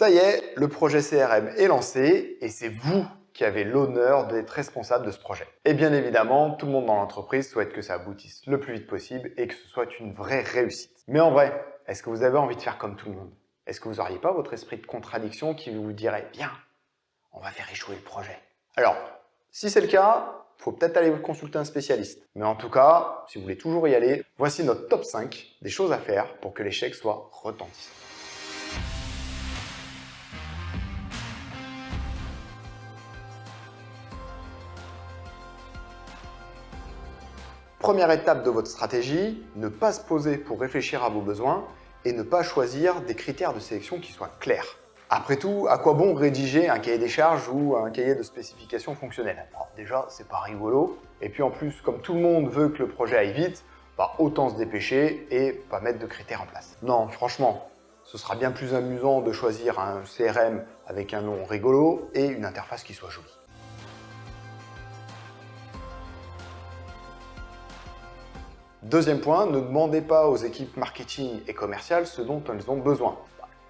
Ça y est, le projet CRM est lancé et c'est vous qui avez l'honneur d'être responsable de ce projet. Et bien évidemment, tout le monde dans l'entreprise souhaite que ça aboutisse le plus vite possible et que ce soit une vraie réussite. Mais en vrai, est-ce que vous avez envie de faire comme tout le monde? Est-ce que vous n'auriez pas votre esprit de contradiction qui vous dirait « Bien, on va faire échouer le projet ». Alors, si c'est le cas, il faut peut-être aller consulter un spécialiste. Mais en tout cas, si vous voulez toujours y aller, voici notre top 5 des choses à faire pour que l'échec soit retentissant. Première étape de votre stratégie, ne pas se poser pour réfléchir à vos besoins et ne pas choisir des critères de sélection qui soient clairs. Après tout, à quoi bon rédiger un cahier des charges ou un cahier de spécifications fonctionnelles? Alors déjà, c'est pas rigolo. Et puis en plus, comme tout le monde veut que le projet aille vite, autant se dépêcher et pas mettre de critères en place. Non, franchement, ce sera bien plus amusant de choisir un CRM avec un nom rigolo et une interface qui soit jolie. Deuxième point, ne demandez pas aux équipes marketing et commerciales ce dont elles ont besoin.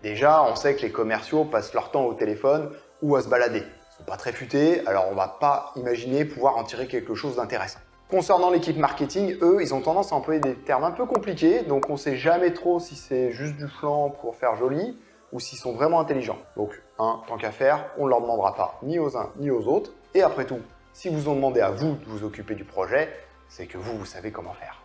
Déjà, on sait que les commerciaux passent leur temps au téléphone ou à se balader. Ils ne sont pas très futés, alors on ne va pas imaginer pouvoir en tirer quelque chose d'intéressant. Concernant l'équipe marketing, eux, ils ont tendance à employer des termes un peu compliqués, donc on ne sait jamais trop si c'est juste du flan pour faire joli ou s'ils sont vraiment intelligents. Donc, tant qu'à faire, on ne leur demandera pas ni aux uns ni aux autres. Et après tout, si vous ont demandé à vous de vous occuper du projet, c'est que vous savez comment faire.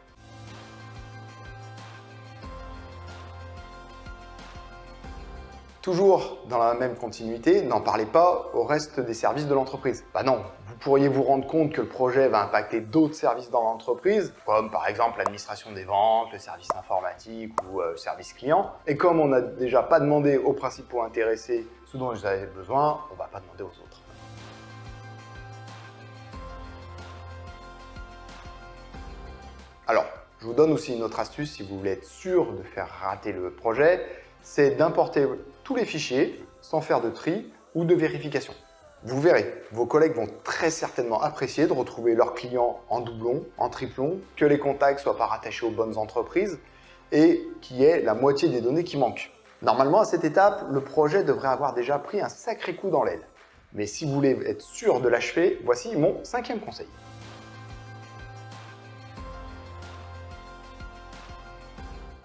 Toujours dans la même continuité, n'en parlez pas au reste des services de l'entreprise. Non, vous pourriez vous rendre compte que le projet va impacter d'autres services dans l'entreprise, comme par exemple l'administration des ventes, le service informatique ou le service client. Et comme on n'a déjà pas demandé aux principaux intéressés ce dont ils avaient besoin, on ne va pas demander aux autres. Alors, je vous donne aussi une autre astuce si vous voulez être sûr de faire rater le projet, c'est d'importer tous les fichiers sans faire de tri ou de vérification. Vous verrez, vos collègues vont très certainement apprécier de retrouver leurs clients en doublon, en triplon, que les contacts ne soient pas rattachés aux bonnes entreprises et qu'il y ait la moitié des données qui manquent. Normalement, à cette étape, le projet devrait avoir déjà pris un sacré coup dans l'aile. Mais si vous voulez être sûr de l'achever, voici mon 5e conseil.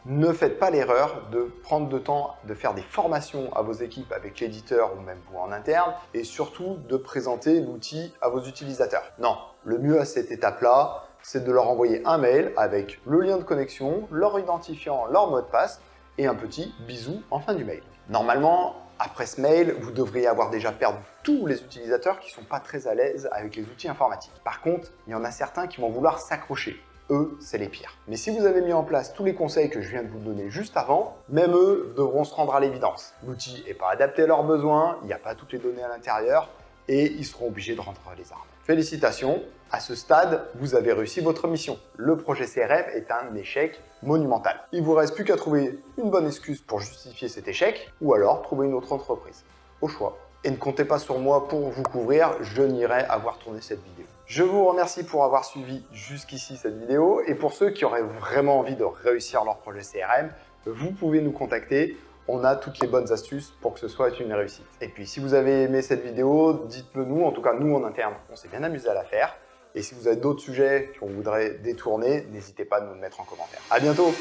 Ne faites pas l'erreur de prendre le temps de faire des formations à vos équipes avec l'éditeur ou même vous en interne et surtout de présenter l'outil à vos utilisateurs. Non, le mieux à cette étape-là, c'est de leur envoyer un mail avec le lien de connexion, leur identifiant, leur mot de passe et un petit bisou en fin du mail. Normalement, après ce mail, vous devriez avoir déjà perdu tous les utilisateurs qui ne sont pas très à l'aise avec les outils informatiques. Par contre, il y en a certains qui vont vouloir s'accrocher. Eux, c'est les pires. Mais si vous avez mis en place tous les conseils que je viens de vous donner juste avant, même eux devront se rendre à l'évidence. L'outil n'est pas adapté à leurs besoins, il n'y a pas toutes les données à l'intérieur et ils seront obligés de rendre les armes. Félicitations, à ce stade, vous avez réussi votre mission. Le projet CRM est un échec monumental. Il ne vous reste plus qu'à trouver une bonne excuse pour justifier cet échec ou alors trouver une autre entreprise. Au choix. Et ne comptez pas sur moi pour vous couvrir, je n'irai avoir tourné cette vidéo. Je vous remercie pour avoir suivi jusqu'ici cette vidéo et pour ceux qui auraient vraiment envie de réussir leur projet CRM, vous pouvez nous contacter. On a toutes les bonnes astuces pour que ce soit une réussite. Et puis si vous avez aimé cette vidéo, dites-le nous, en tout cas nous en interne, on s'est bien amusé à la faire. Et si vous avez d'autres sujets qu'on voudrait détourner, n'hésitez pas à nous le mettre en commentaire. À bientôt!